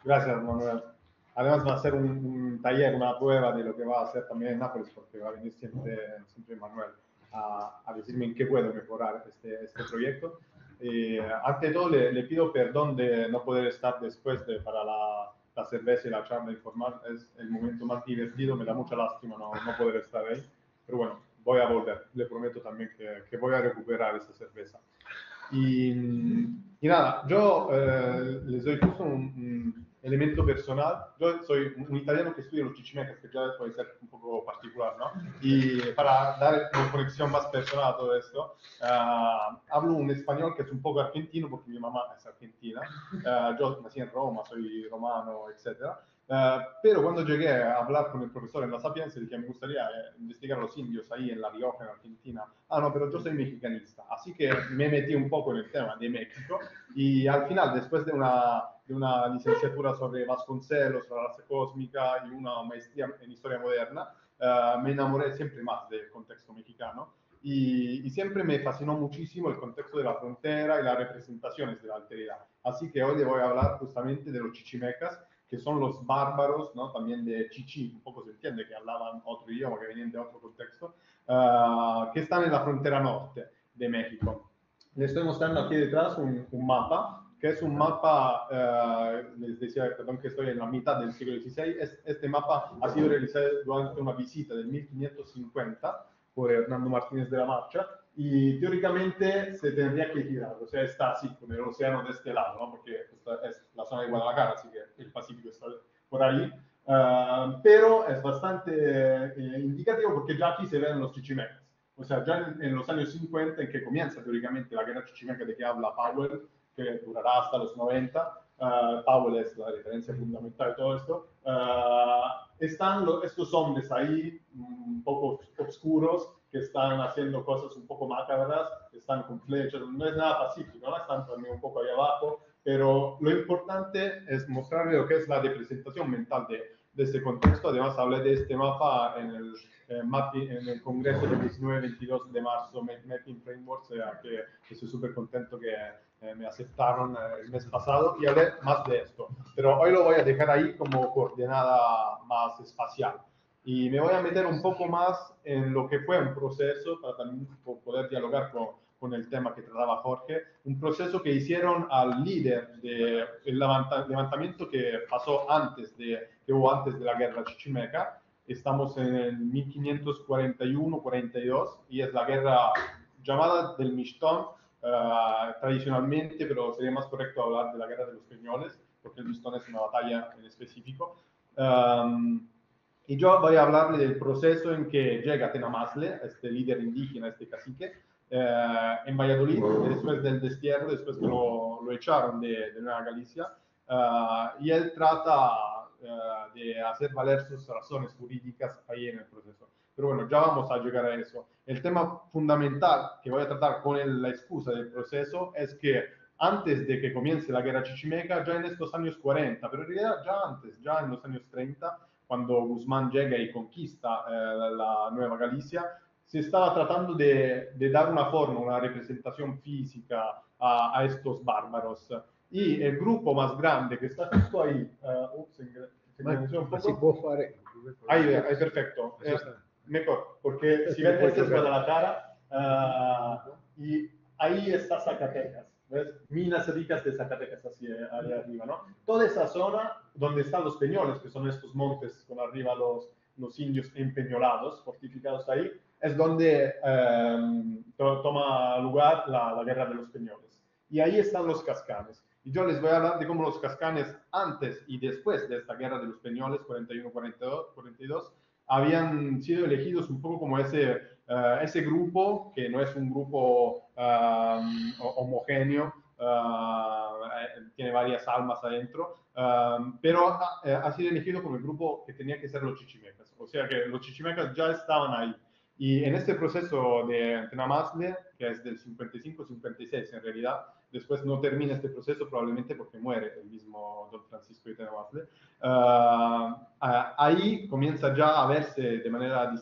Gracias, Manuel. Además va a ser un taller, una prueba de lo que va a hacer también en Nápoles, porque va a venir siempre Manuel a decirme en qué puedo mejorar este proyecto. Ante todo, le pido perdón de no poder estar después para la cerveza y la charla informal. Es el momento más divertido, me da mucha lástima no poder estar ahí. Pero bueno, voy a volver. Le prometo también que voy a recuperar esa cerveza. Y nada, yo les doy justo un elemento personal. Yo soy un italiano que estudia los chichimecas, que ya puede ser un poco particular, ¿no? Y para dar una conexión más personal a todo esto, hablo un español que es un poco argentino, porque mi mamá es argentina. Yo nací en Roma, soy romano, etcétera. Pero cuando llegué a hablar con el profesor en La Sapienza, dije, me gustaría investigar los indios ahí en La Rioja, en Argentina. Ah, no, pero yo soy mexicanista. Así que me metí un poco en el tema de México y al final, después de una licenciatura sobre Vasconcelos, la raza cósmica y una maestría en historia moderna, me enamoré siempre más del contexto mexicano. Y siempre me fascinó muchísimo el contexto de la frontera y las representaciones de la alteridad. Así que hoy le voy a hablar justamente de los chichimecas, que son los bárbaros, ¿no? También de chichi, un poco se entiende que hablaban otro idioma, que venían de otro contexto, que están en la frontera norte de México. Les estoy mostrando aquí detrás un mapa, que es un mapa, les decía, perdón, que estoy en la mitad del siglo XVI. Este mapa ha sido realizado durante una visita del 1550 por Hernando Martínez de la Marcha, y teóricamente se tendría que girar, o sea, está así, con el océano de este lado, ¿no? Porque esta es la zona de Guadalajara, así que el Pacífico está por ahí, pero es bastante indicativo porque ya aquí se ven los chichimecas. O sea, ya en los años 50, en que comienza teóricamente la guerra chichimeca de que habla Powell, que durará hasta los 90, Powell es la referencia fundamental de todo esto, están estos hombres ahí un poco oscuros, que están haciendo cosas un poco macabras, están con flechas, no es nada pacífico, ¿no? Están también un poco ahí abajo, pero lo importante es mostrarle lo que es la representación mental de este contexto. Además, hablé de este mapa en el congreso del 19-22 de marzo, Mapping Framework, o sea, que estoy súper contento que me aceptaron el mes pasado, y hablé más de esto. Pero hoy lo voy a dejar ahí como coordenada más espacial. Y me voy a meter un poco más en lo que fue un proceso para también poder dialogar con el tema que trataba Jorge, un proceso que hicieron al líder del levantamiento que pasó que hubo antes de la guerra chichimeca. Estamos en el 1541-42 y es la guerra llamada del Mixtón tradicionalmente, pero sería más correcto hablar de la guerra de los Peñoles, porque el Mixtón es una batalla en específico. Y yo voy a hablarle del proceso en que llega Tenamazle, este líder indígena, este cacique, en Valladolid, después del destierro, después que lo echaron de Nueva Galicia, y él trata de hacer valer sus razones jurídicas ahí en el proceso. Pero bueno, ya vamos a llegar a eso. El tema fundamental que voy a tratar con la excusa del proceso es que antes de que comience la guerra chichimeca, ya en estos años 40, pero en realidad ya antes, ya en los años 30, cuando Guzmán llega y conquista la Nueva Galicia, se estaba tratando de dar una forma, una representación física a estos bárbaros. Y el grupo más grande que está justo ahí, si può fare ahí, ahí perfecto, mejor, porque si ven, este es Guadalajara, y ahí está Zacatecas, ¿ves? Minas ricas de Zacatecas, así ahí arriba, ¿no? Toda esa zona donde están los peñoles, que son estos montes con arriba los indios empeñolados, fortificados ahí, es donde toma lugar la guerra de los peñoles. Y ahí están los cascanes. Y yo les voy a hablar de cómo los cascanes, antes y después de esta guerra de los peñoles, 41-42, habían sido elegidos un poco como ese grupo, que no es un grupo homogéneo, tiene varias almas adentro, pero ha sido elegido como el grupo que tenía que ser los chichimecas. O sea que los chichimecas ya estaban ahí. Y en este proceso de Tenamazle, que es del 55-56 en realidad, después no termina este proceso probablemente porque muere el mismo don Francisco de Tenamazle, ahí comienza ya a verse de manera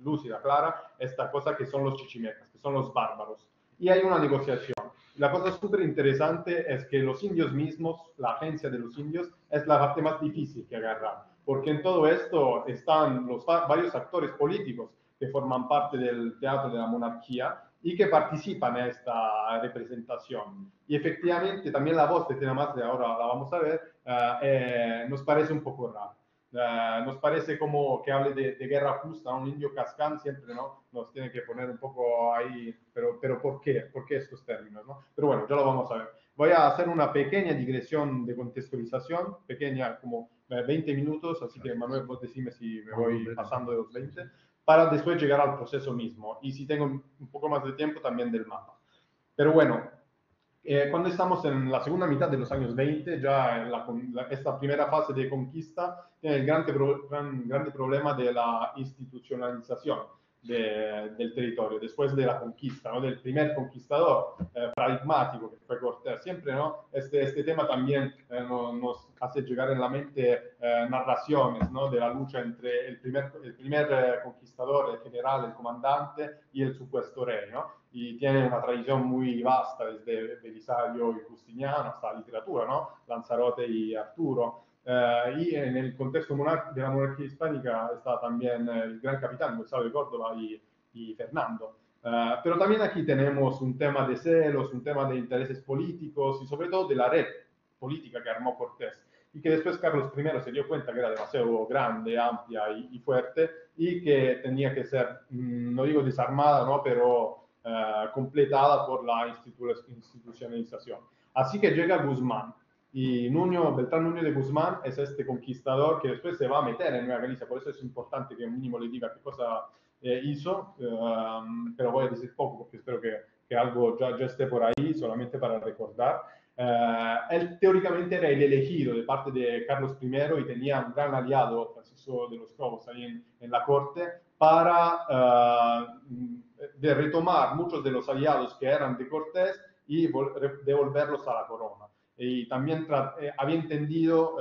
lúcida, clara, esta cosa que son los chichimecas, que son los bárbaros. y hay una negociación. La cosa súper interesante es que los indios mismos, la agencia de los indios, es la parte más difícil que agarrar, porque en todo esto están varios actores políticos que forman parte del teatro de la monarquía y que participan en esta representación. Y efectivamente también la voz de Tenamazle, ahora la vamos a ver, nos parece un poco rara. Nos parece como que hable de guerra justa, un indio cascán siempre, ¿no? Nos tiene que poner un poco ahí, pero ¿por qué? ¿Por qué estos términos, no? Pero bueno, ya lo vamos a ver. Voy a hacer una pequeña digresión de contextualización, pequeña, como 20 minutos, así que Manuel, vos decime si me voy pasando de los 20, para después llegar al proceso mismo. Y si tengo un poco más de tiempo, también del mapa. Pero bueno, cuando estamos en la segunda mitad de los años 20, ya en esta primera fase de conquista, tiene el grande problema de la institucionalización del territorio, después de la conquista, ¿no? Del primer conquistador paradigmático que fue Cortés. Siempre, ¿no? Este tema también nos hace llegar en la mente narraciones, ¿no? De la lucha entre el primer conquistador, el general, el comandante y el supuesto rey, ¿no? Y tiene una tradición muy vasta, desde Belisario y Justiniano hasta la literatura, ¿no? Lanzarote y Arturo. Y en el contexto de la monarquía hispánica está también el gran capitán Gonzalo de Córdoba y Fernando. Pero también aquí tenemos un tema de celos, un tema de intereses políticos y sobre todo de la red política que armó Cortés y que después Carlos I se dio cuenta que era demasiado grande, amplia y fuerte y que tenía que ser, no digo desarmada, ¿no? Pero completada por la institucionalización. Así que llega Guzmán. Y Beltrán Nuño de Guzmán es este conquistador que después se va a meter en Nueva Galicia, por eso es importante que mínimo le diga qué cosa hizo, pero voy a decir poco porque espero que algo ya esté por ahí, solamente para recordar. Él teóricamente era el elegido de parte de Carlos I y tenía un gran aliado, Francisco de los Cobos, ahí en la corte, para de retomar muchos de los aliados que eran de Cortés y devolverlos a la corona. Y también había entendido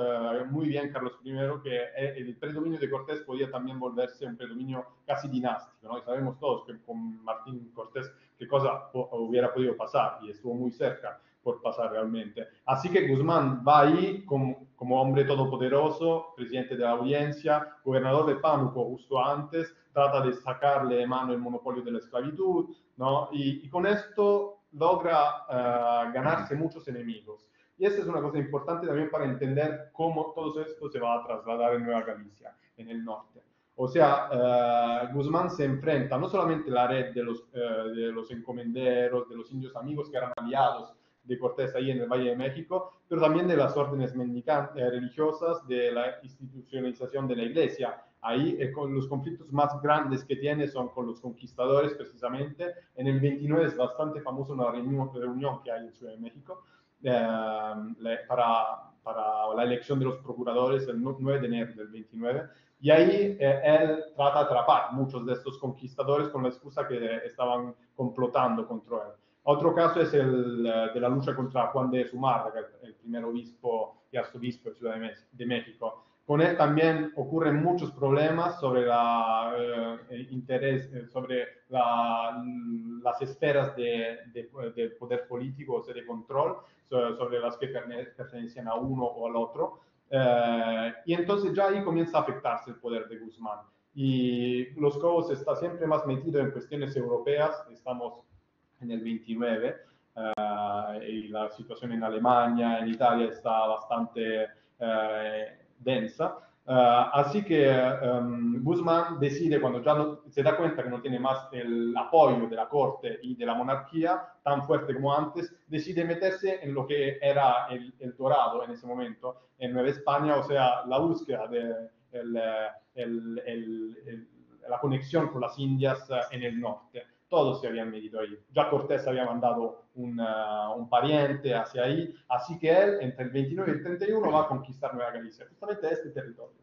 muy bien Carlos I que el predominio de Cortés podía también volverse un predominio casi dinástico, ¿no? Y sabemos todos que con Martín Cortés qué cosa hubiera podido pasar y estuvo muy cerca por pasar realmente. Así que Guzmán va ahí como hombre todopoderoso, presidente de la audiencia, gobernador de Pánuco justo antes, trata de sacarle de mano el monopolio de la esclavitud, ¿no? Y con esto logra ganarse muchos enemigos. Y esta es una cosa importante también para entender cómo todo esto se va a trasladar en Nueva Galicia, en el norte. O sea, Guzmán se enfrenta no solamente a la red de los encomenderos, de los indios amigos que eran aliados de Cortés ahí en el Valle de México, pero también de las órdenes religiosas, de la institucionalización de la iglesia. Ahí con los conflictos más grandes que tiene son con los conquistadores precisamente. En el 29 es bastante famosa una reunión que hay en Ciudad de México, para la elección de los procuradores el 9 de enero del 29. Y ahí él trata de atrapar muchos de estos conquistadores con la excusa que estaban complotando contra él. Otro caso es el de la lucha contra Juan de Zumárraga, el primer obispo y arzobispo de Ciudad de México. Con él también ocurren muchos problemas sobre sobre las esferas de poder político, o sea, de control, sobre las que pertenecían a uno o al otro. Y entonces ya ahí comienza a afectarse el poder de Guzmán. Y Los Cobos está siempre más metido en cuestiones europeas, estamos en el 29, y la situación en Alemania, en Italia está bastante densa. Así que Guzmán decide, cuando ya se da cuenta que no tiene más el apoyo de la corte y de la monarquía tan fuerte como antes, decide meterse en lo que era el dorado en ese momento, en Nueva España, o sea, la búsqueda de la conexión con las Indias en el norte. Todos se habían metido ahí. Ya Cortés había mandado un pariente hacia ahí, así que él entre el 29 y el 31 va a conquistar Nueva Galicia, justamente este territorio.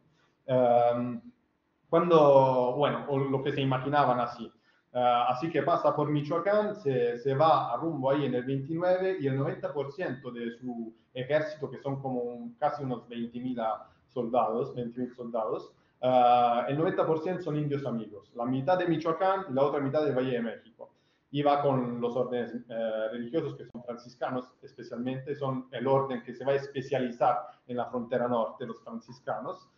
Bueno, lo que se imaginaban así. Así que pasa por Michoacán, se va a rumbo ahí en el 29 y el 90% de su ejército, que son como casi unos 20.000 soldados, el 90% son indios amigos, la mitad de Michoacán y la otra mitad del Valle de México. iba con los órdenes religiosos que son franciscanos, especialmente son el orden que se va a especializar en la frontera norte, los franciscanos.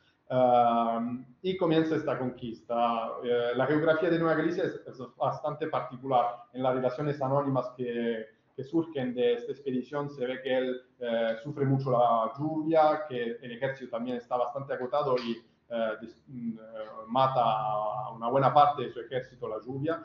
Y comienza esta conquista. La geografía de Nueva Galicia es bastante particular. En las relaciones anónimas que surgen de esta expedición se ve que él sufre mucho la lluvia, que el ejército también está bastante agotado y mata a una buena parte de su ejército la lluvia.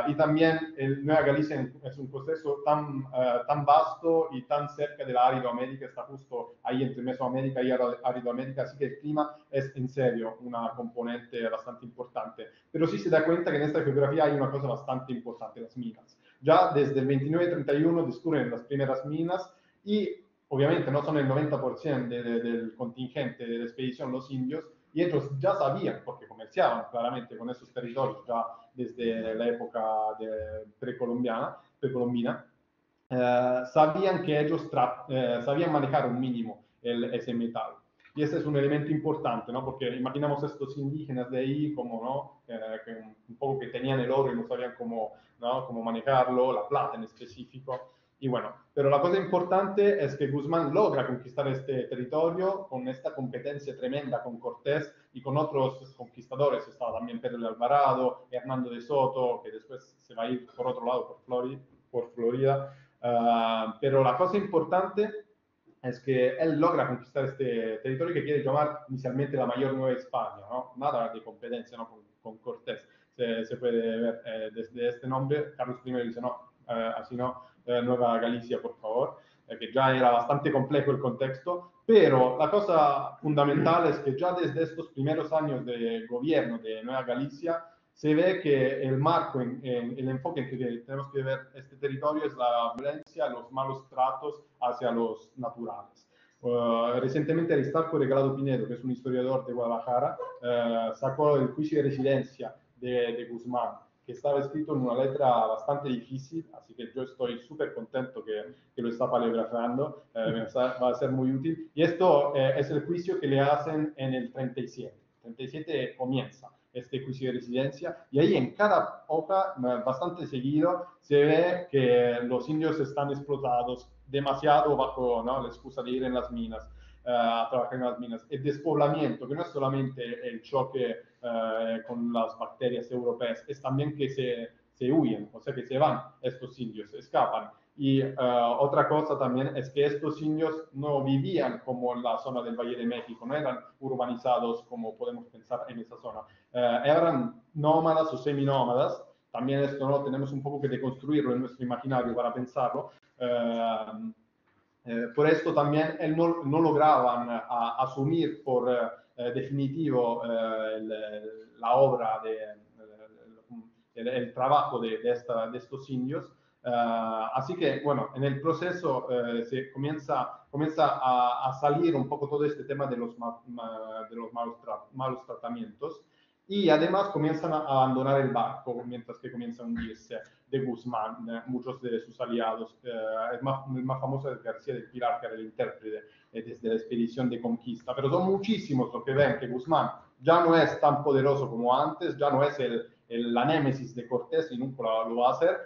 Y también Nueva Galicia es un proceso tan vasto y tan cerca de la Aridoamérica, está justo ahí entre Mesoamérica y Aridoamérica, así que el clima es en serio una componente bastante importante. Pero sí se da cuenta que en esta geografía hay una cosa bastante importante, las minas. Ya desde el 29-31 descubren las primeras minas y obviamente no son el 90% del contingente de la expedición los indios, y ellos ya sabían, porque comerciaban claramente con esos territorios ya desde la época precolombina, sabían que ellos sabían manejar un mínimo ese metal. Y ese es un elemento importante, ¿no? Porque imaginamos estos indígenas de ahí como, ¿no? Que un poco que tenían el oro y no sabían cómo, ¿no? Cómo manejarlo, la plata en específico. Y bueno, pero la cosa importante es que Guzmán logra conquistar este territorio con esta competencia tremenda con Cortés y con otros conquistadores. Estaba también Pedro de Alvarado, Hernando de Soto, que después se va a ir por otro lado, por Florida. Pero la cosa importante es que él logra conquistar este territorio que quiere llamar inicialmente la mayor Nueva España, ¿no? Nada de competencia, ¿no? con Cortés. Se puede ver desde este nombre. Carlos I dice, no, así no, Nueva Galicia, por favor, que ya era bastante complejo el contexto, pero la cosa fundamental es que ya desde estos primeros años de gobierno de Nueva Galicia se ve que el marco, el enfoque en que tenemos que ver este territorio es la violencia, los malos tratos hacia los naturales. Recientemente Aristarco Regalado Pinedo, que es un historiador de Guadalajara, sacó el juicio de residencia de Guzmán, que estaba escrito en una letra bastante difícil, así que yo estoy súper contento que lo está paleografando, va a ser muy útil. Y esto es el juicio que le hacen en el 37. El 37 comienza este juicio de residencia, y ahí en cada hoja, bastante seguido, se ve que los indios están explotados demasiado bajo, ¿no? La excusa de ir en las minas, a trabajar en las minas. El despoblamiento, que no es solamente el choque con las bacterias europeas, es también que se huyen, o sea que se van estos indios, se escapan. Y otra cosa también es que estos indios no vivían como en la zona del Valle de México, no eran urbanizados como podemos pensar en esa zona. Eran nómadas o seminómadas. También esto no tenemos un poco que deconstruirlo en nuestro imaginario para pensarlo. Por esto también él no lograban asumir por definitivo la obra, el trabajo de estos indios. Así que, bueno, en el proceso se comienza a salir un poco todo este tema de los malos tratamientos, y además comienzan a abandonar el barco mientras que comienzan a hundirse de Guzmán, muchos de sus aliados. El más famoso es García del Pilar, que era el intérprete desde la expedición de conquista, pero son muchísimos los que ven que Guzmán ya no es tan poderoso como antes, ya no es la némesis de Cortés y nunca lo va a hacer.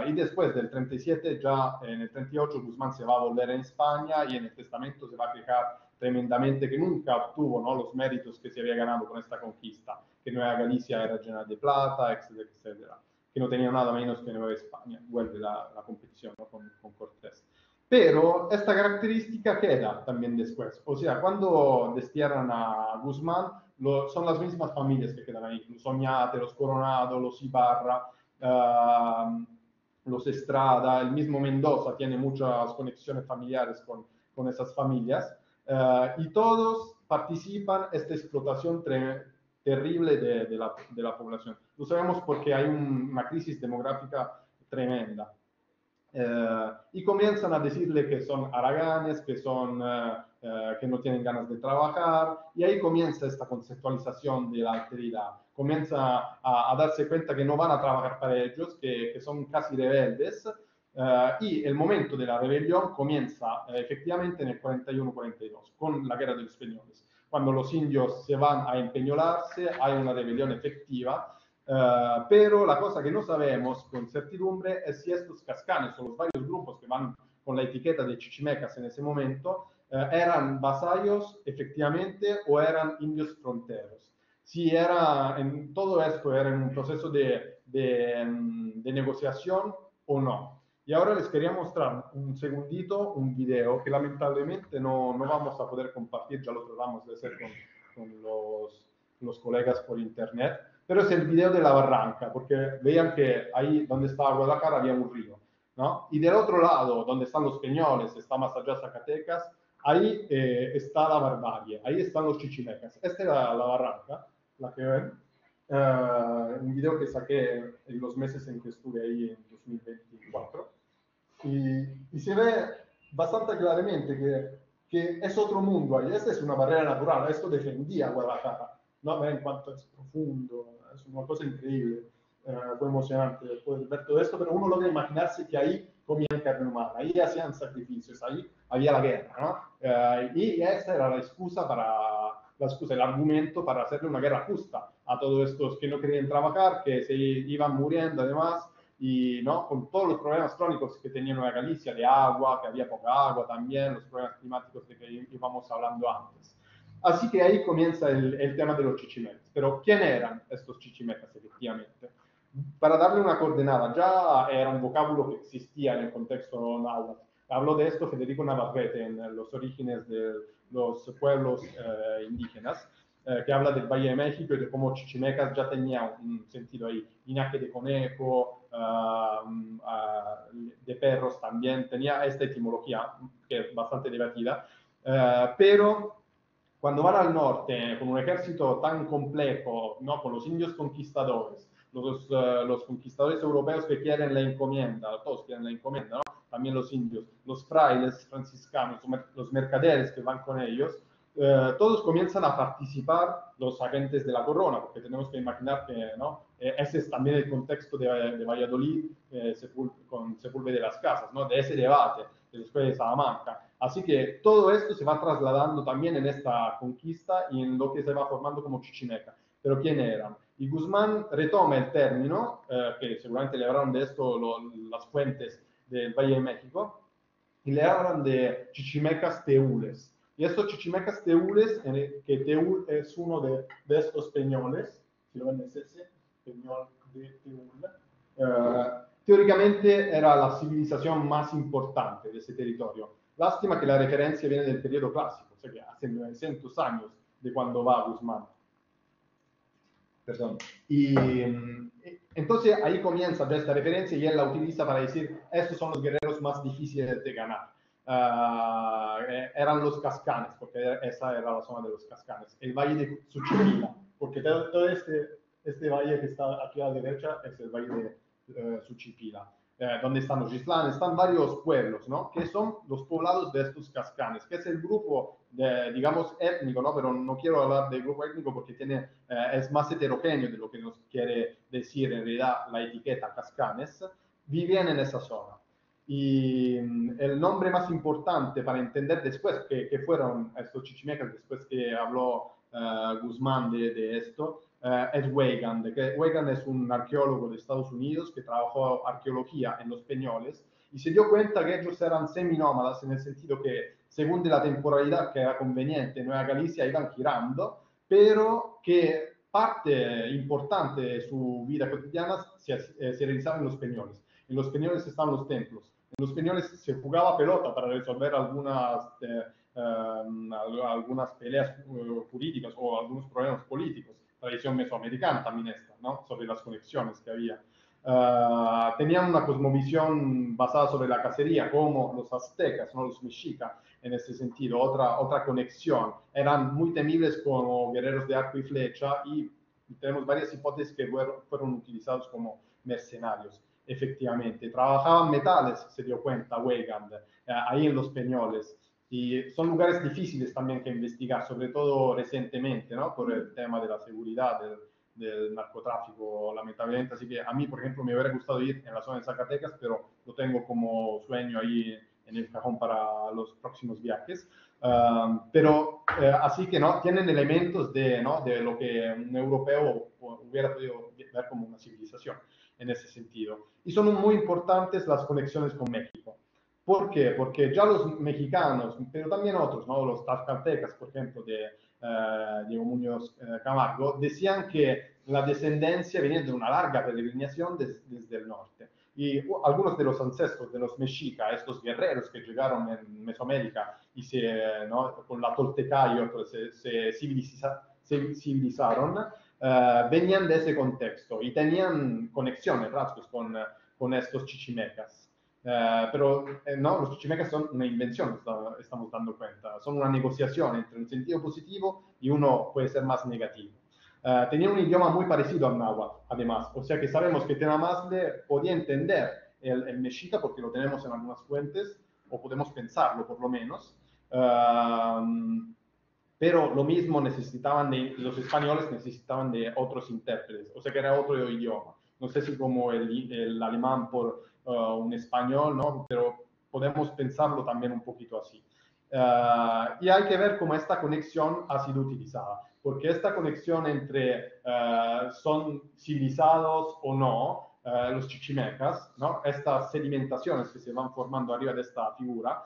Y después del 37, ya en el 38, Guzmán se va a volver en España y en el testamento se va a quejar tremendamente que nunca obtuvo, ¿no? los méritos que se había ganado con esta conquista, que Nueva Galicia era llena de plata, etcétera, etcétera, que no tenía nada menos que Nueva España. Vuelve la competición, ¿no? con Cortés. Pero esta característica queda también después. O sea, cuando destierran a Guzmán, son las mismas familias que quedan ahí. Los Oñate, los Coronado, los Ibarra, los Estrada, el mismo Mendoza tiene muchas conexiones familiares con esas familias. Y todos participan en esta explotación terrible de la población. Lo sabemos porque hay una crisis demográfica tremenda. Y comienzan a decirle que son haraganes, que no tienen ganas de trabajar, y ahí comienza esta conceptualización de la alteridad. Comienza a darse cuenta que no van a trabajar para ellos, que son casi rebeldes, y el momento de la rebelión comienza efectivamente en el 41-42, con la guerra de los españoles. Cuando los indios se van a empeñolarse, hay una rebelión efectiva, Pero la cosa que no sabemos con certidumbre es si estos cascanes o los varios grupos que van con la etiqueta de chichimecas en ese momento eran vasallos efectivamente o eran indios fronteros. Si era en todo esto era en un proceso de negociación o no. Y ahora les quería mostrar un segundito, un video que lamentablemente no vamos a poder compartir, ya lo tratamos de hacer con los colegas por internet, pero es el video de la barranca, porque vean que ahí donde estaba Guadalajara había un río, ¿no? Y del otro lado, donde están los Peñoles, está más allá Zacatecas, ahí está la barbarie, ahí están los chichimecas. Esta es la barranca, la que ven. Un video que saqué en los meses en que estuve ahí en 2024. Y se ve bastante claramente que es otro mundo ahí. Esta es una barrera natural, esto defendía Guadalajara, ¿no? En cuanto es profundo, es una cosa increíble. Fue emocionante poder ver todo esto, pero uno logra imaginarse que ahí comían carne humana, ahí hacían sacrificios, ahí había la guerra, ¿no? Y esa era la excusa el argumento para hacerle una guerra justa a todos estos que no querían trabajar, que se iban muriendo además, y ¿no? Con todos los problemas crónicos que tenía Nueva Galicia, de agua, que había poca agua también, los problemas climáticos de que íbamos hablando antes. Así que ahí comienza el tema de los chichimecas. Pero ¿quién eran estos chichimecas efectivamente? Para darle una coordenada, ya era un vocábulo que existía en el contexto náhuatl. Habló de esto Federico Navarrete en los orígenes de los pueblos indígenas, que habla del Valle de México y de cómo chichimecas ya tenía un sentido ahí. Linaje de conejo, de perros también, tenía esta etimología que es bastante debatida, pero cuando van al norte con un ejército tan complejo, ¿no? Con los indios conquistadores, los conquistadores europeos que quieren la encomienda, todos quieren la encomienda, ¿no? También los indios, los frailes franciscanos, los mercaderes que van con ellos, todos comienzan a participar los agentes de la corona, porque tenemos que imaginar que ¿no? Ese es también el contexto de Valladolid con Sepúlveda de las Casas, ¿no? De ese debate, después de Salamanca. Así que todo esto se va trasladando también en esta conquista y en lo que se va formando como chichimeca. Pero ¿quién eran? Y Guzmán retoma el término, que seguramente le hablaron de esto las fuentes del Valle de México, y le hablan de chichimecas teules. Y estos chichimecas teules, que Teúl es uno de estos peñoles, si lo ven es ese, peñol de Teúl, teóricamente era la civilización más importante de ese territorio. Lástima que la referencia viene del periodo clásico, o sea que hace 900 años de cuando va Guzmán. Perdón. Y entonces ahí comienza esta referencia y él la utiliza para decir, estos son los guerreros más difíciles de ganar. Eran los cascanes, porque esa era la zona de los cascanes. El valle de Suchipila, porque todo este valle que está aquí a la derecha es el valle de Suchipila. Donde están los Gislanes, están varios pueblos, ¿no? Que son los poblados de estos cascanes, que es el grupo, digamos, étnico, ¿no? Pero no quiero hablar de grupo étnico porque es más heterogéneo de lo que nos quiere decir en realidad la etiqueta cascanes, vivían en esa zona. Y el nombre más importante para entender después que fueron estos chichimecas, después que habló Guzmán de esto, es Weigand, que Weigand es un arqueólogo de Estados Unidos que trabajó arqueología en los Peñoles y se dio cuenta que ellos eran seminómadas en el sentido que según de la temporalidad que era conveniente en Nueva Galicia iban girando, pero que parte importante de su vida cotidiana se realizaba en los Peñoles. En los Peñoles están los templos. En los Peñoles se jugaba pelota para resolver algunas peleas jurídicas o algunos problemas políticos. Tradición mesoamericana también esta, ¿no? Sobre las conexiones que había. Tenían una cosmovisión basada sobre la cacería, como los aztecas, ¿no? Los mexicas, en ese sentido, otra conexión. Eran muy temibles como guerreros de arco y flecha y tenemos varias hipótesis que fueron utilizados como mercenarios. Efectivamente, trabajaban metales, se dio cuenta Weigand, ahí en los Peñoles. Y son lugares difíciles también que investigar, sobre todo recientemente, ¿no? Por el tema de la seguridad, del narcotráfico, lamentablemente. Así que a mí, por ejemplo, me hubiera gustado ir en la zona de Zacatecas, pero lo tengo como sueño ahí en el cajón para los próximos viajes. pero así que no tienen elementos de, ¿no? de lo que un europeo hubiera podido ver como una civilización en ese sentido. Y son muy importantes las conexiones con México. ¿Por qué? Porque ya los mexicanos, pero también otros, ¿no? Los tlaxcaltecas, por ejemplo, de Diego Muñoz Camargo, decían que la descendencia venía de una larga peregrinación desde el norte. Y algunos de los ancestros de los mexicas, estos guerreros que llegaron en Mesoamérica y ¿no? con la Tolteca y otros se civilizaron, venían de ese contexto y tenían conexiones, rasgos con estos chichimecas. Pero no, los chichimecas son una invención, estamos dando cuenta, son una negociación entre un sentido positivo y uno puede ser más negativo. Tenía un idioma muy parecido al náhuatl, además, o sea que sabemos que Tenamazle podía entender el mexica porque lo tenemos en algunas fuentes, o podemos pensarlo por lo menos, pero lo mismo los españoles necesitaban de otros intérpretes, o sea que era otro idioma. No sé si como el alemán por un español, ¿no? Pero podemos pensarlo también un poquito así. Y hay que ver cómo esta conexión ha sido utilizada, porque esta conexión entre son civilizados o no, los chichimecas, ¿no? Estas sedimentaciones que se van formando arriba de esta figura,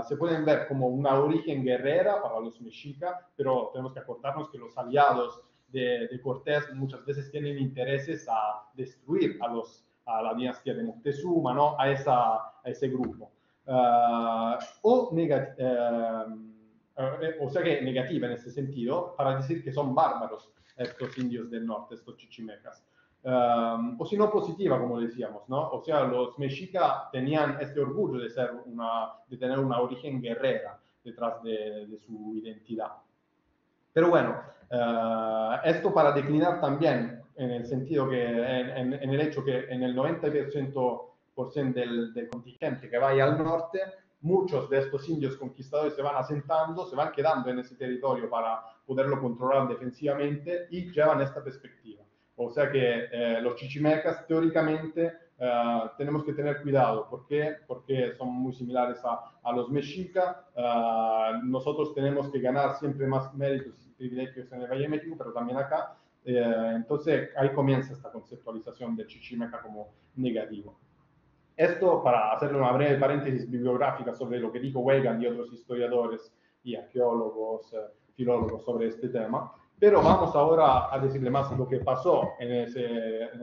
se pueden ver como una origen guerrera para los mexicas, pero tenemos que acordarnos que los aliados de Cortés muchas veces tienen intereses a destruir a la dinastía de Moctezuma, ¿no? a ese grupo. O sea que negativa en ese sentido, para decir que son bárbaros estos indios del norte, estos chichimecas. O si no positiva, como decíamos, ¿no? O sea, los mexicas tenían este orgullo de tener una origen guerrera detrás de su identidad. Pero bueno, esto para declinar también en el sentido que, en el hecho que en el 90% del contingente que vaya al norte, muchos de estos indios conquistadores se van asentando, se van quedando en ese territorio para poderlo controlar defensivamente y llevan esta perspectiva. O sea que los chichimecas teóricamente tenemos que tener cuidado. ¿Por qué? Porque son muy similares a los mexicas. Nosotros tenemos que ganar siempre más méritos y privilegios en el Valle de México, pero también acá. Entonces ahí comienza esta conceptualización del chichimeca como negativo. Esto para hacerle una breve paréntesis bibliográfica sobre lo que dijo Weygand y otros historiadores y arqueólogos, filólogos sobre este tema. Pero vamos ahora a decirle más lo que pasó en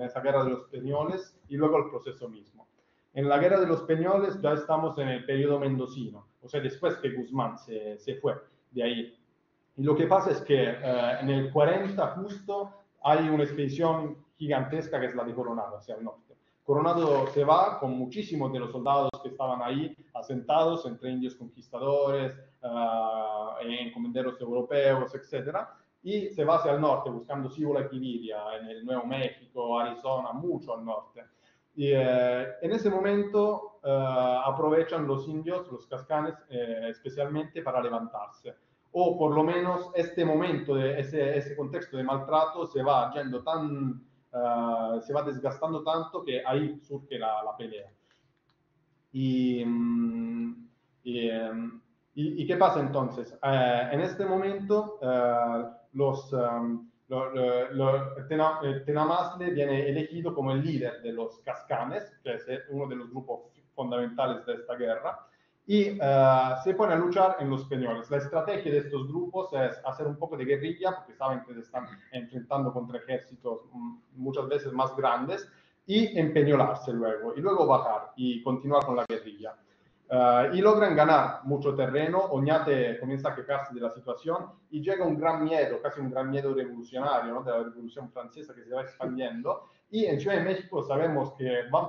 esa guerra de los Peñoles y luego el proceso mismo. En la guerra de los Peñoles ya estamos en el periodo mendocino, o sea, después que Guzmán se fue de ahí. Y lo que pasa es que en el 40 justo hay una expedición gigantesca que es la de Coronado hacia el norte. Coronado se va con muchísimos de los soldados que estaban ahí asentados, entre indios conquistadores, encomenderos europeos, etc. Y se va hacia el norte buscando Cibola y Quiviria, en el Nuevo México, Arizona, mucho al norte. Y en ese momento aprovechan los indios, los cascanes, especialmente para levantarse. O por lo menos este momento, ese contexto de maltrato se va yendo se va desgastando tanto que ahí surge la pelea. ¿Y qué pasa entonces? En este momento Tenamazle viene elegido como el líder de los cascanes, que es uno de los grupos fundamentales de esta guerra, y se pone a luchar en los Peñoles. La estrategia de estos grupos es hacer un poco de guerrilla, porque saben que se están enfrentando contra ejércitos muchas veces más grandes, y empeñolarse luego, y luego bajar y continuar con la guerrilla. Y logran ganar mucho terreno. Oñate comienza a quejarse de la situación y llega un gran miedo, casi un gran miedo revolucionario, ¿no? De la Revolución Francesa que se va expandiendo. Y en Ciudad de México sabemos que van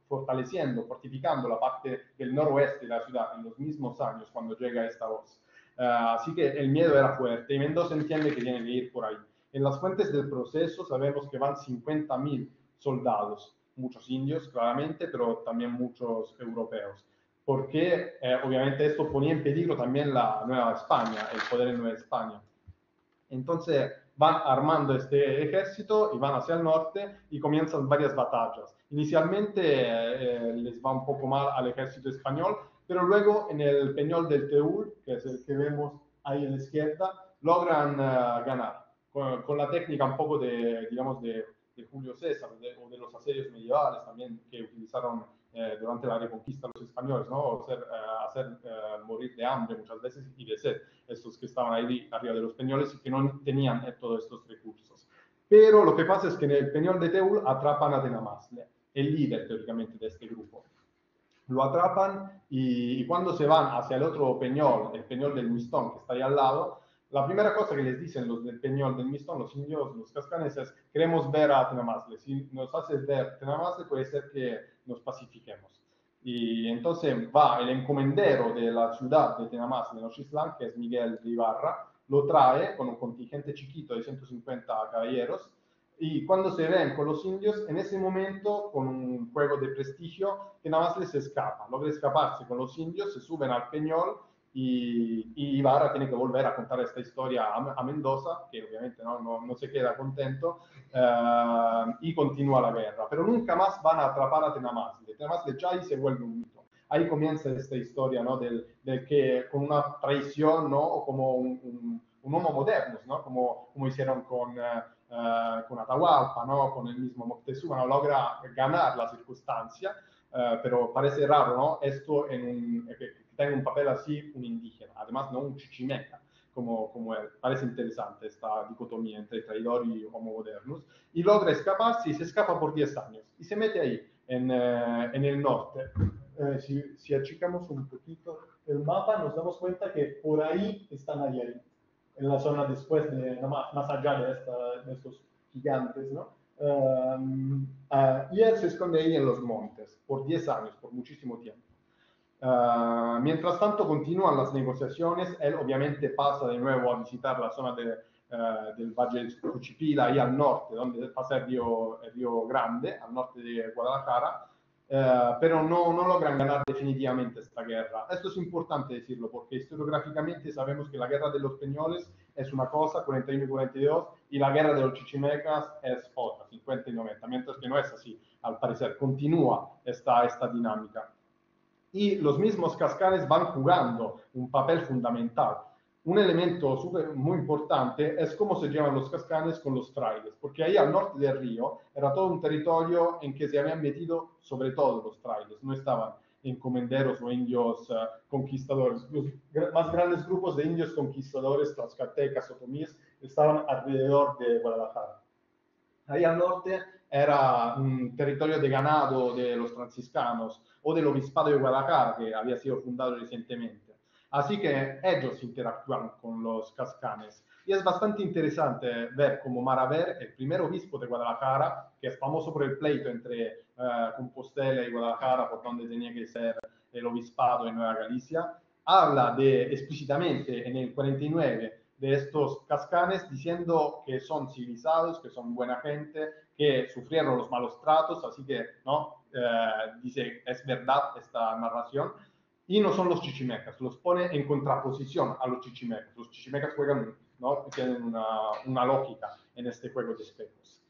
fortaleciendo, fortificando la parte del noroeste de la ciudad en los mismos años cuando llega esta voz. Así que el miedo era fuerte y Mendoza entiende que tiene que ir por ahí. En las fuentes del proceso sabemos que van 50.000 soldados, muchos indios claramente, pero también muchos europeos. Porque obviamente esto ponía en peligro también la Nueva España, el poder en Nueva España. Entonces van armando este ejército y van hacia el norte y comienzan varias batallas. Inicialmente les va un poco mal al ejército español, pero luego en el Peñol del Teúl, que es el que vemos ahí a la izquierda, logran ganar con la técnica un poco de, digamos, de Julio César o de los asedios medievales también que utilizaron durante la reconquista los españoles, ¿no? O hacer morir de hambre muchas veces y de sed, estos que estaban ahí arriba de los peñoles y que no tenían todos estos recursos. Pero lo que pasa es que en el Peñol de Teúl atrapan a Tenamazle, el líder teóricamente de este grupo. Lo atrapan y cuando se van hacia el otro peñol, el Peñol del Mistón, que está ahí al lado, la primera cosa que les dicen los del Peñol del Mistón, los indios, los cascanes, es: queremos ver a Tenamazle. Si nos haces ver Tenamazle, puede ser que nos pacifiquemos. Y entonces va el encomendero de la ciudad de Tenamazle, Nochislán, que es Miguel de Ibarra, lo trae con un contingente chiquito de 150 caballeros. Y cuando se ven con los indios, en ese momento, con un juego de prestigio, Tenamazle se escapa, logra escaparse con los indios, se suben al Peñol y Ibarra tiene que volver a contar esta historia a Mendoza, que obviamente no se queda contento, y continúa la guerra. Pero nunca más van a atrapar a Tenamazle. Tenamazle ya ahí se vuelve un mito. Ahí comienza esta historia, ¿no? del que con una traición, ¿no? O como un homo moderno, ¿no? Como hicieron con Atahualpa, ¿no? Con el mismo Moctezuma, no logra ganar la circunstancia, pero parece raro, ¿no? Esto que tenga un papel así un indígena, además no un chichimeca, como él. Parece interesante esta dicotomía entre traidor y homo modernos, y logra escaparse y se escapa por 10 años y se mete ahí, en el norte. Si achicamos un poquito el mapa, nos damos cuenta que por ahí están allá, en la zona después, más allá de estos gigantes, ¿no? Y él se esconde ahí en los montes por 10 años, por muchísimo tiempo. Mientras tanto continúan las negociaciones, él obviamente pasa de nuevo a visitar la zona del Valle del Cuchipila, ahí al norte, donde pasa el río Grande, al norte de Guadalajara, pero no logran ganar definitivamente esta guerra. Esto es importante decirlo porque historiográficamente sabemos que la guerra de los Peñoles es una cosa, 41 y 42, y la guerra de los chichimecas es otra, 50 y 90, mientras que no es así, al parecer, continúa esta dinámica. Y los mismos cascanes van jugando un papel fundamental. Un elemento muy importante es cómo se llevan los cascanes con los frailes, porque ahí al norte del río era todo un territorio en que se habían metido sobre todo los frailes, no estaban encomenderos o indios conquistadores. Los más grandes grupos de indios conquistadores, tlaxcaltecas, otomíes, estaban alrededor de Guadalajara. Ahí al norte era un territorio de ganado de los franciscanos o del obispado de Guadalajara, que había sido fundado recientemente. Así que ellos interactúan con los cascanes. Y es bastante interesante ver cómo Maraver, el primer obispo de Guadalajara, que es famoso por el pleito entre Compostela y Guadalajara, por donde tenía que ser el obispado en Nueva Galicia, habla explícitamente en el 49 de estos cascanes, diciendo que son civilizados, que son buena gente, que sufrieron los malos tratos, así que, ¿no? Dice, es verdad esta narración, y no son los chichimecas, los pone en contraposición a los chichimecas. Los chichimecas juegan, ¿no? Tienen una lógica en este juego de espejos.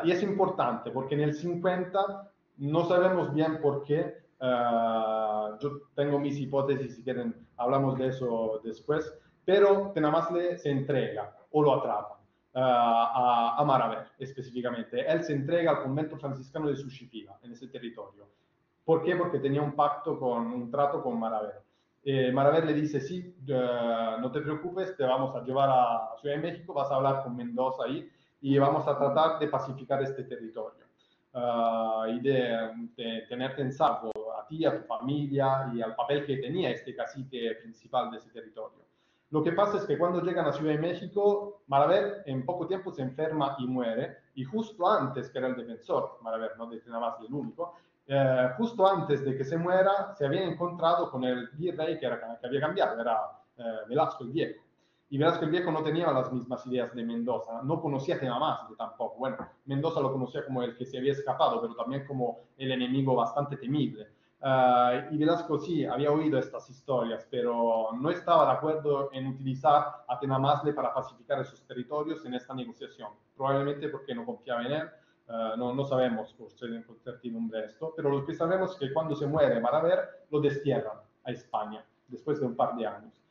Y es importante porque en el 50 no sabemos bien por qué. Yo tengo mis hipótesis, si quieren hablamos de eso después, pero Tenamazle se entrega o lo atrapan a Maraver específicamente. Él se entrega al convento franciscano de Suchipila, en ese territorio. ¿Por qué? Porque tenía un trato con Maraver. Maraver le dice: sí, no te preocupes, te vamos a llevar a Ciudad de México, vas a hablar con Mendoza ahí y vamos a tratar de pacificar este territorio y de tenerte en salvo a ti, a tu familia y al papel que tenía este cacique principal de ese territorio. Lo que pasa es que cuando llegan a Ciudad de México, Maraver en poco tiempo se enferma y muere, y justo antes, que era el defensor, Maraver, no de Tenamazle el único, justo antes de que se muera, se había encontrado con el virrey que había cambiado, era Velasco el Viejo. Y Velasco el Viejo no tenía las mismas ideas de Mendoza, no conocía a Tenamazle tampoco. Bueno, Mendoza lo conocía como el que se había escapado, pero también como el enemigo bastante temible. Y Velasco sí, había oído estas historias, pero no estaba de acuerdo en utilizar a Tenamazle para pacificar esos territorios en esta negociación, probablemente porque no confiaba en él, no sabemos con certidumbre esto, pero lo que sabemos es que cuando se muere Maraver, lo destierran a España, después de un par de años.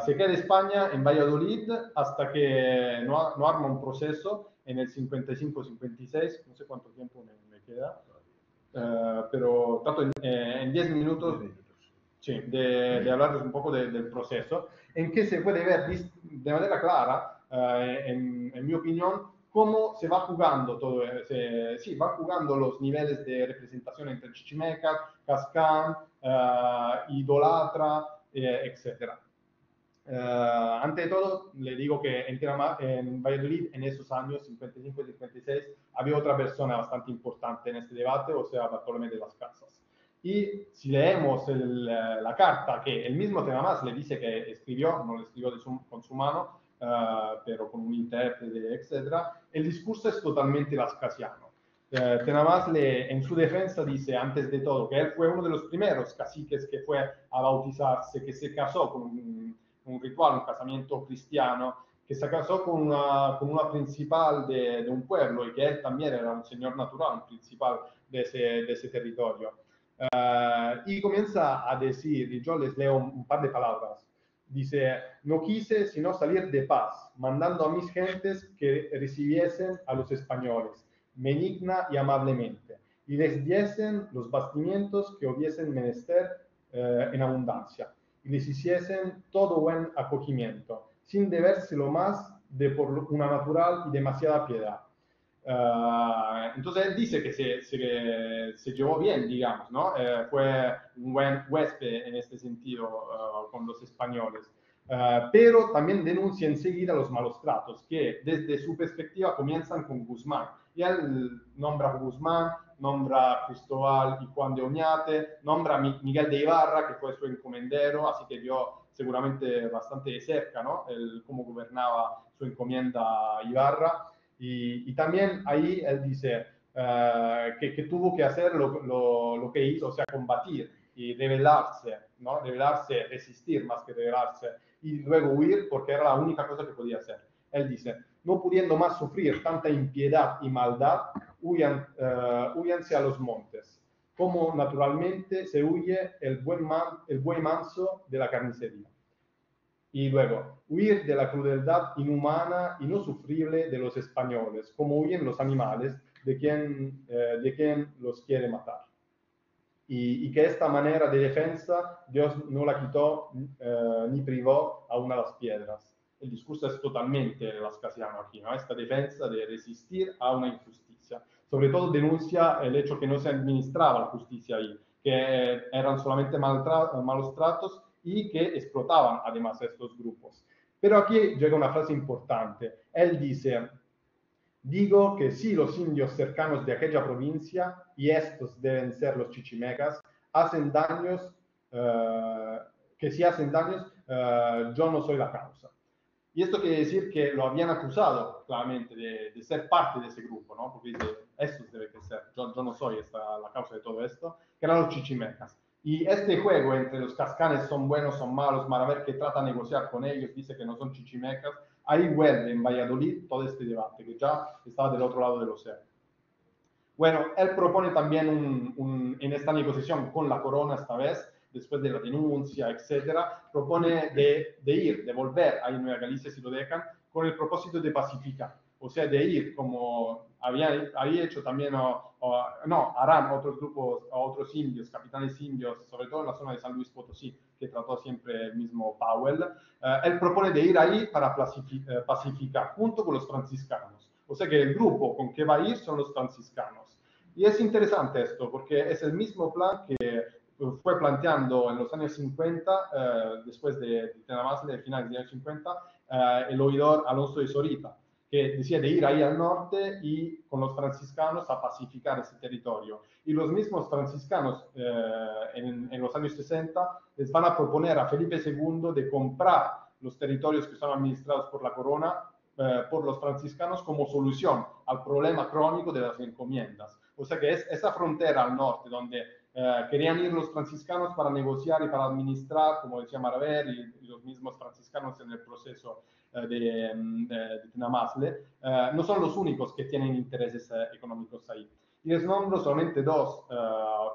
Se queda en España, en Valladolid, hasta que no arma un proceso en el 55-56, no sé cuánto tiempo me queda, pero trato en 10 minutos sí, de hablarles un poco del proceso, en que se puede ver de manera clara, en mi opinión, cómo se va jugando todo, va jugando los niveles de representación entre chichimecas, cascán, idolatra, etcétera. Ante de todo, le digo que en Valladolid, en esos años 55 y 56, había otra persona bastante importante en este debate, o sea, Bartolomé de las Casas. Y si leemos la carta que el mismo Tenamás le dice que escribió, no lo escribió con su mano, pero con un intérprete, etc., el discurso es totalmente lascasiano. Tenamás en su defensa dice, antes de todo, que él fue uno de los primeros caciques que fue a bautizarse, que se casó con un ritual, un casamiento cristiano, que se casó con una principal de un pueblo y que él también era un señor natural, un principal de ese territorio. Y comienza a decir, y yo les leo un par de palabras. Dice, no quise sino salir de paz, mandando a mis gentes que recibiesen a los españoles, benigna y amablemente, y les diesen los bastimientos que hubiesen menester en abundancia, y les hiciesen todo buen acogimiento, sin debérselo más de por una natural y demasiada piedad. Entonces él dice que se llevó bien, digamos, ¿no? Fue un buen huésped en este sentido con los españoles. Pero también denuncia enseguida los malos tratos que desde su perspectiva comienzan con Guzmán. Y él nombra a Guzmán, nombra a Cristóbal y Juan de Oñate, nombra a Miguel de Ibarra, que fue su encomendero, así que vio seguramente bastante de cerca, ¿no? Cómo gobernaba su encomienda Ibarra. Y también ahí él dice que tuvo que hacer lo que hizo, o sea, combatir y rebelarse, ¿no? Rebelarse, resistir más que rebelarse, y luego huir porque era la única cosa que podía hacer. Él dice, no pudiendo más sufrir tanta impiedad y maldad, huyanse a los montes, como naturalmente se huye el buey manso de la carnicería. Y luego, huir de la crueldad inhumana y no sufrible de los españoles, como huyen los animales de quien los quiere matar. Y que esta manera de defensa Dios no la quitó ni privó aún a las piedras. El discurso es totalmente lascasiano aquí, ¿no? Esta defensa de resistir a una injusticia. Sobre todo denuncia el hecho que no se administraba la justicia ahí, que eran solamente malos tratos y que explotaban además estos grupos. Pero aquí llega una frase importante. Él dice, digo que si los indios cercanos de aquella provincia, y estos deben ser los chichimecas, hacen daños, que si hacen daños, yo no soy la causa. Y esto quiere decir que lo habían acusado claramente de ser parte de ese grupo, ¿no? Porque dice, estos deben ser, yo no soy la causa de todo esto, que eran los chichimecas. Y este juego entre los cascanes son buenos, son malos, Maraver que trata de negociar con ellos, dice que no son chichimecas, ahí vuelve en Valladolid todo este debate, que ya estaba del otro lado del océano. Bueno, él propone también en esta negociación con la corona esta vez, después de la denuncia, etcétera, propone de volver a Nueva Galicia si lo dejan, con el propósito de pacificar. O sea, de ir como había hecho también, harán otros grupos, otros indios, capitanes indios, sobre todo en la zona de San Luis Potosí, que trató siempre el mismo Powell. Él propone de ir ahí para pacificar, junto con los franciscanos. O sea que el grupo con que va a ir son los franciscanos. Y es interesante esto, porque es el mismo plan que fue planteando en los años 50, después de Tenamás, de finales de los años 50, el oidor Alonso de Zorita, que decía de ir ahí al norte y con los franciscanos a pacificar ese territorio. Y los mismos franciscanos en los años 60 les van a proponer a Felipe II de comprar los territorios que son administrados por la corona por los franciscanos como solución al problema crónico de las encomiendas. O sea que es esa frontera al norte donde querían ir los franciscanos para negociar y para administrar, como decía Maraver, y los mismos franciscanos en el proceso de Tenamazle, no son los únicos que tienen intereses económicos ahí. Y les nombro solamente dos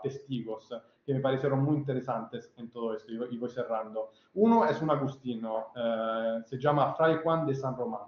testigos que me parecieron muy interesantes en todo esto, y voy cerrando. Uno es un agustino, se llama Fray Juan de San Román,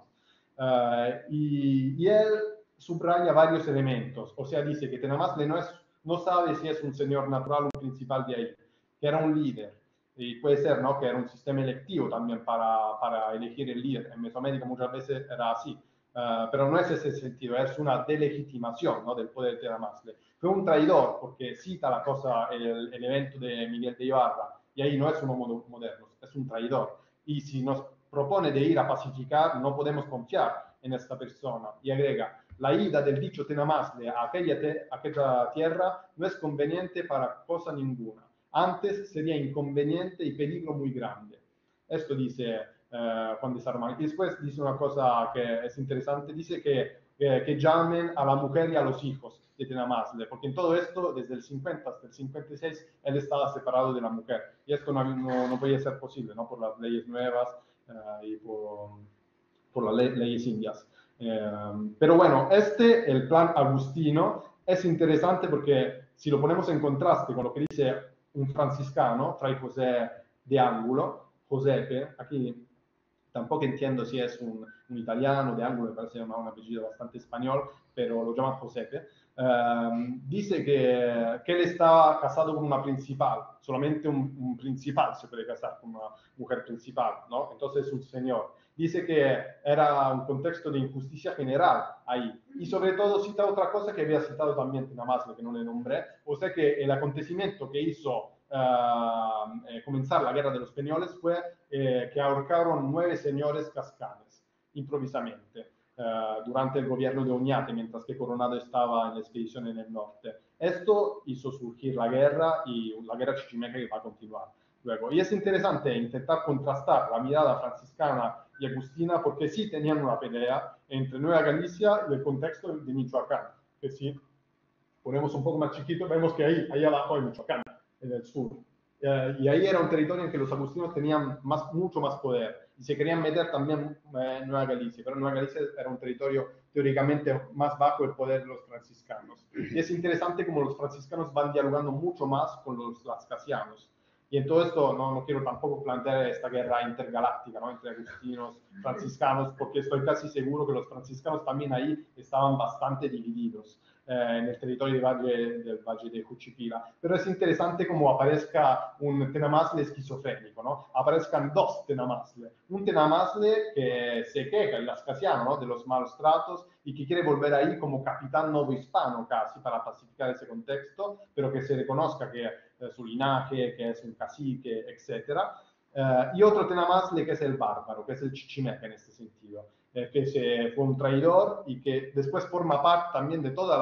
y él subraya varios elementos, o sea, dice que Tenamazle no sabe si es un señor natural o un principal de ahí, que era un líder, y puede ser, ¿no?, que era un sistema electivo también para elegir el líder. En Mesoamérica muchas veces era así, pero no es ese sentido, es una delegitimación, ¿no?, del poder de Tenamazle. Fue un traidor, porque cita la cosa, el evento de Miguel de Ibarra, y ahí no es un homo moderno, es un traidor. Y si nos propone de ir a pacificar, no podemos confiar en esta persona. Y agrega, la ida del dicho Tenamazle a aquella tierra no es conveniente para cosa ninguna. Antes sería inconveniente y peligro muy grande. Esto dice Juan de Sarman. Y después dice una cosa que es interesante, dice que llamen a la mujer y a los hijos de Tenamazle, porque en todo esto, desde el 50 hasta el 56, él estaba separado de la mujer. Y esto no podía ser posible, ¿no?, por las leyes nuevas y por las leyes indias. Pero bueno, el plan agustino, es interesante porque si lo ponemos en contraste con lo que dice un franciscano, Fray José de Ángulo, Josepe, aquí tampoco entiendo si es un italiano de Ángulo, me parece un apellido bastante español, pero lo llaman Josepe. Dice que él estaba casado con una principal, solamente un principal se puede casar con una mujer principal, ¿no? Entonces es un señor. Dice que era un contexto de injusticia general ahí. Y sobre todo cita otra cosa que había citado también Tenamazle, que no le nombré, o sea que el acontecimiento que hizo comenzar la guerra de los Peñoles fue que ahorcaron 9 señores cascanes, improvisamente, durante el gobierno de Oñate, mientras que Coronado estaba en la expedición en el norte. Esto hizo surgir la guerra, y la guerra chichimeca que va a continuar luego. Y es interesante intentar contrastar la mirada franciscana y agustina, porque sí tenían una pelea entre Nueva Galicia y el contexto de Michoacán, que si ponemos un poco más chiquito, vemos que ahí abajo hay Michoacán, en el sur. Y ahí era un territorio en que los agustinos tenían mucho más poder, y se querían meter también en Nueva Galicia, pero Nueva Galicia era un territorio teóricamente más bajo el poder de los franciscanos. Y es interesante cómo los franciscanos van dialogando mucho más con los lascasianos. Y en todo esto no quiero tampoco plantear esta guerra intergaláctica, ¿no?, entre agustinos, franciscanos, porque estoy casi seguro que los franciscanos también ahí estaban bastante divididos en el territorio del Valle de Juchipila. Pero es interesante cómo aparezca un Tenamazle esquizofrénico, ¿no? Aparezcan dos Tenamazle. Un Tenamazle que se queja, el lascasiano, ¿no?, de los malos tratos, y que quiere volver ahí como capitán novohispano casi para pacificar ese contexto, pero que se reconozca que su linaje, que es un cacique, etc. Y otro Tenamazle que es el bárbaro, que es el chichimeca en este sentido, que fue un traidor y que después forma parte también de toda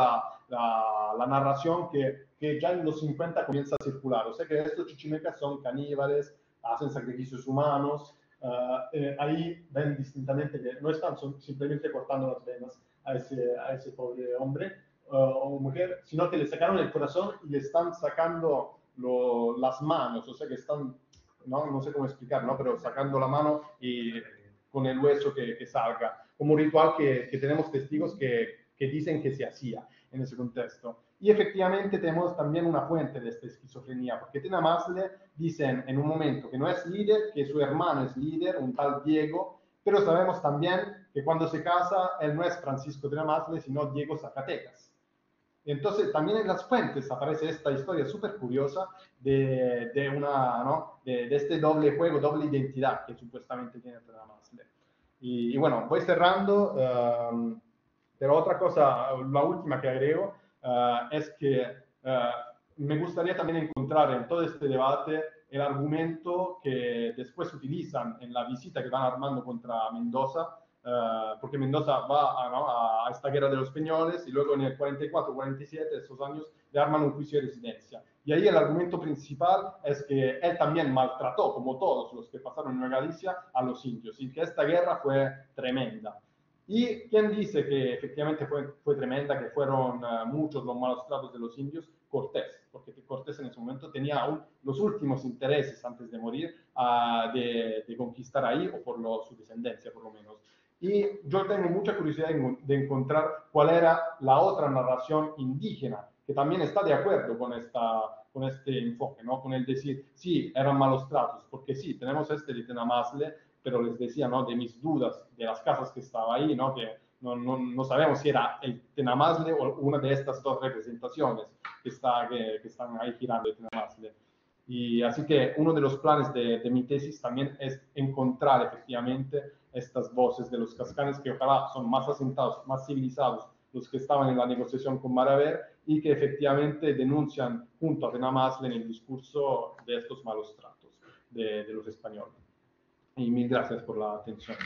la narración que ya en los 50 comienza a circular. O sea que estos chichimecas son caníbales, hacen sacrificios humanos. Ahí ven distintamente que no están simplemente cortando las venas a ese pobre hombre o mujer, sino que le sacaron el corazón y le están sacando las manos, o sea que están, no sé cómo explicar, ¿no?, pero sacando la mano y con el hueso que salga, como un ritual que tenemos testigos que dicen que se hacía en ese contexto. Y efectivamente tenemos también una fuente de esta esquizofrenia, porque Tenamazle dicen en un momento que no es líder, que su hermano es líder, un tal Diego, pero sabemos también que cuando se casa, él no es Francisco Tenamazle, sino Diego Zacatecas. Entonces, también en las fuentes aparece esta historia súper curiosa de este doble juego, doble identidad que supuestamente tiene Tenamazle. Y bueno, voy cerrando, pero otra cosa, la última que agrego, es que me gustaría también encontrar en todo este debate el argumento que después utilizan en la visita que van armando contra Mendoza, porque Mendoza va a esta guerra de los Peñoles, y luego en el 44-47, esos años, le arman un juicio de residencia. Y ahí el argumento principal es que él también maltrató, como todos los que pasaron en Nueva Galicia, a los indios, y que esta guerra fue tremenda. ¿Y quién dice que efectivamente fue tremenda, que fueron muchos los malos tratos de los indios? Cortés, porque Cortés en ese momento tenía aún los últimos intereses antes de morir de conquistar ahí, o por su descendencia por lo menos. Y yo tengo mucha curiosidad de encontrar cuál era la otra narración indígena, que también está de acuerdo con este enfoque, ¿no? Con el decir, sí, eran malos tratos, porque sí, tenemos este de Tenamazle, pero les decía, ¿no? De mis dudas, de las casas que estaba ahí, ¿no? Que no sabemos si era el Tenamazle o una de estas dos representaciones que están ahí girando de Tenamazle. Y así que uno de los planes de mi tesis también es encontrar efectivamente estas voces de los cascanes, que ojalá son más asentados, más civilizados, los que estaban en la negociación con Maraver, y que efectivamente denuncian junto a Tenamazle en el discurso de estos malos tratos de los españoles. Y mil gracias por la atención.